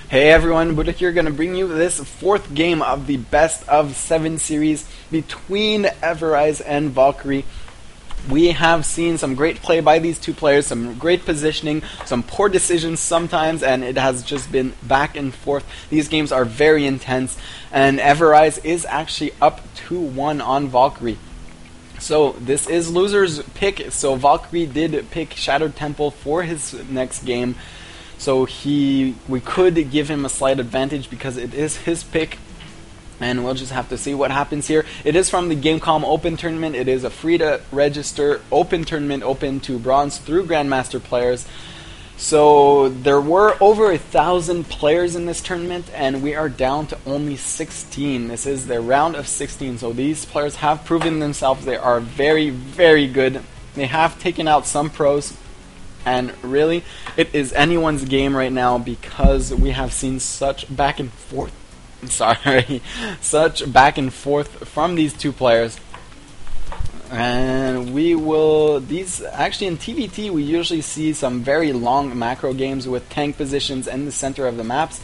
Hey everyone, Buddha here, going to bring you this fourth game of the best of 7 series between Everize and Valkyrie. We have seen some great play by these two players, some great positioning, some poor decisions sometimes, and it has just been back and forth. These games are very intense, and Everize is actually up 2-1 on Valkyrie. So this is loser's pick, so Valkyrie did pick Shattered Temple for his next game. So we could give him a slight advantage because it is his pick, and we'll just have to see what happens here. It is from the Gamecom Open tournament. It is a free-to-register open tournament, open to bronze through Grandmaster players. So there were over 1,000 players in this tournament, and we are down to only 16. This is their round of 16, so these players have proven themselves. They are very, very good. They have taken out some pros. And really, it is anyone's game right now because we have seen such back and forth. Such back and forth from these two players. And these actually in TVT we usually see some very long macro games with tank positions in the center of the maps.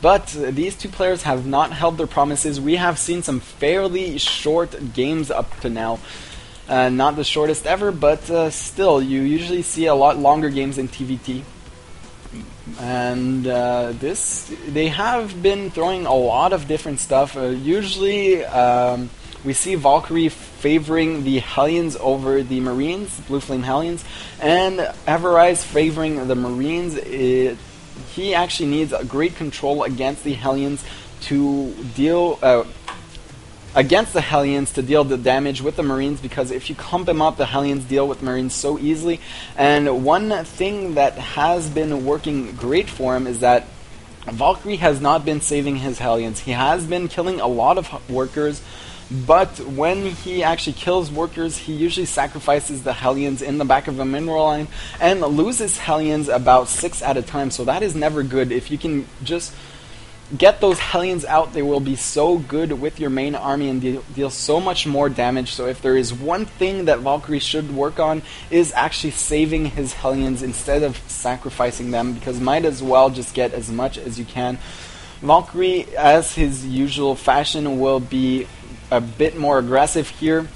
But these two players have not held their promises. We have seen some fairly short games up to now. Not the shortest ever, but still, you usually see a lot longer games in TVT. And they have been throwing a lot of different stuff. Usually, we see Valkyrie favoring the Hellions over the Marines, Blue Flame Hellions, and Everize favoring the Marines. He actually needs a great control against the Hellions to deal... against the Hellions to deal the damage with the Marines, because if you clump him up, the Hellions deal with Marines so easily. And one thing that has been working great for him is that Valkyrie has not been saving his Hellions. He has been killing a lot of workers, but when he actually kills workers, he usually sacrifices the Hellions in the back of a mineral line and loses Hellions about 6 at a time, so that is never good. If you can just get those Hellions out, they will be so good with your main army and deal so much more damage. So if there is one thing that Valkyrie should work on, is actually saving his Hellions instead of sacrificing them, because might as well just get as much as you can. Valkyrie, as his usual fashion, will be a bit more aggressive here.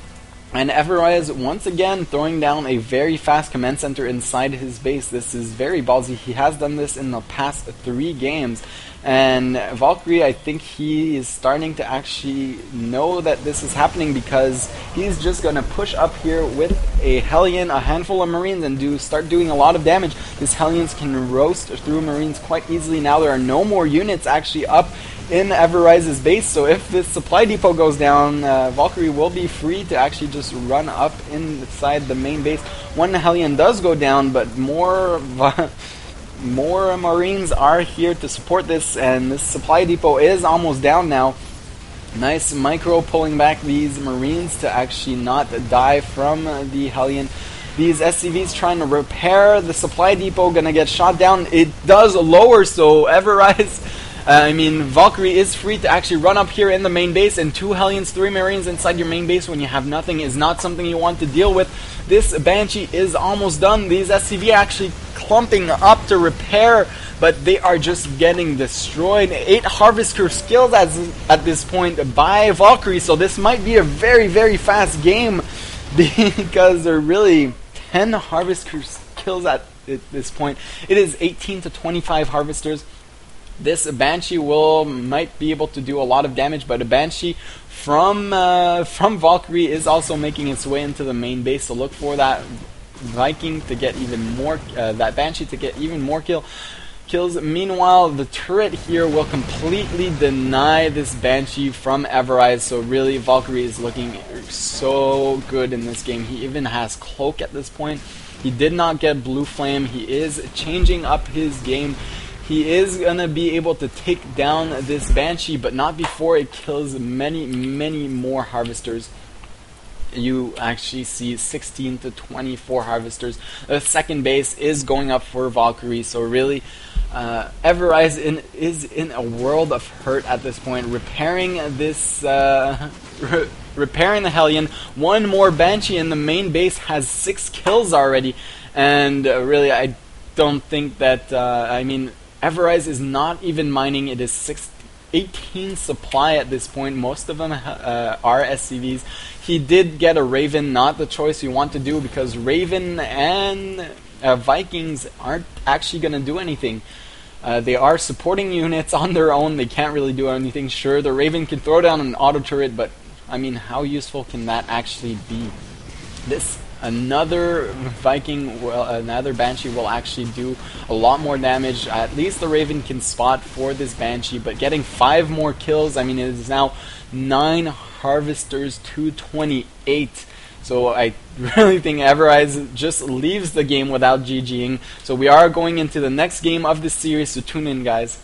And Everize, once again, throwing down a very fast command center inside his base. This is very ballsy. He has done this in the past 3 games. And Valkyrie, I think he is starting to actually know that this is happening, because he's just going to push up here with a Hellion, a handful of Marines, and start doing a lot of damage. These Hellions can roast through Marines quite easily. Now there are no more units actually up in Everize's base, so if this supply depot goes down, Valkyrie will be free to actually just run up inside the main base. One Hellion does go down, but more Marines are here to support this, and this supply depot is almost down now. Nice micro pulling back these Marines to actually not die from the Hellion. These SCVs trying to repair the supply depot, gonna get shot down. It does lower, so Everize... Valkyrie is free to actually run up here in the main base, and 2 Hellions, 3 Marines inside your main base when you have nothing is not something you want to deal with. This Banshee is almost done. These SCV actually clumping up to repair, but they are just getting destroyed. 8 Harvester skills at this point by Valkyrie, so this might be a very, very fast game, because there are really 10 Harvester kills at this point. It is 18 to 25 Harvesters. This Banshee might be able to do a lot of damage, but a Banshee from Valkyrie is also making its way into the main base. So look for that Viking to get even more, that Banshee to get even more kills. Meanwhile, the turret here will completely deny this Banshee from Everize. So really, Valkyrie is looking so good in this game. He even has Cloak at this point. He did not get Blue Flame. He is changing up his game. He is going to be able to take down this Banshee, but not before it kills many, many more Harvesters. You actually see 16 to 24 Harvesters. The second base is going up for Valkyrie, so really, Everize is in a world of hurt at this point. Repairing this... repairing the Hellion. One more Banshee in the main base has 6 kills already, and really I don't think that, Everize is not even mining. It is 18 supply at this point. Most of them are SCVs. He did get a Raven, not the choice you want to do, because Raven and Vikings aren't actually going to do anything. They are supporting units on their own. They can't really do anything. Sure, the Raven can throw down an auto turret, but I mean, how useful can that actually be? Another Viking, another Banshee will actually do a lot more damage. At least the Raven can spot for this Banshee, but getting 5 more kills, I mean, it is now 9 Harvesters to 28. So I really think Everize just leaves the game without GGing. So we are going into the next game of this series, so tune in, guys.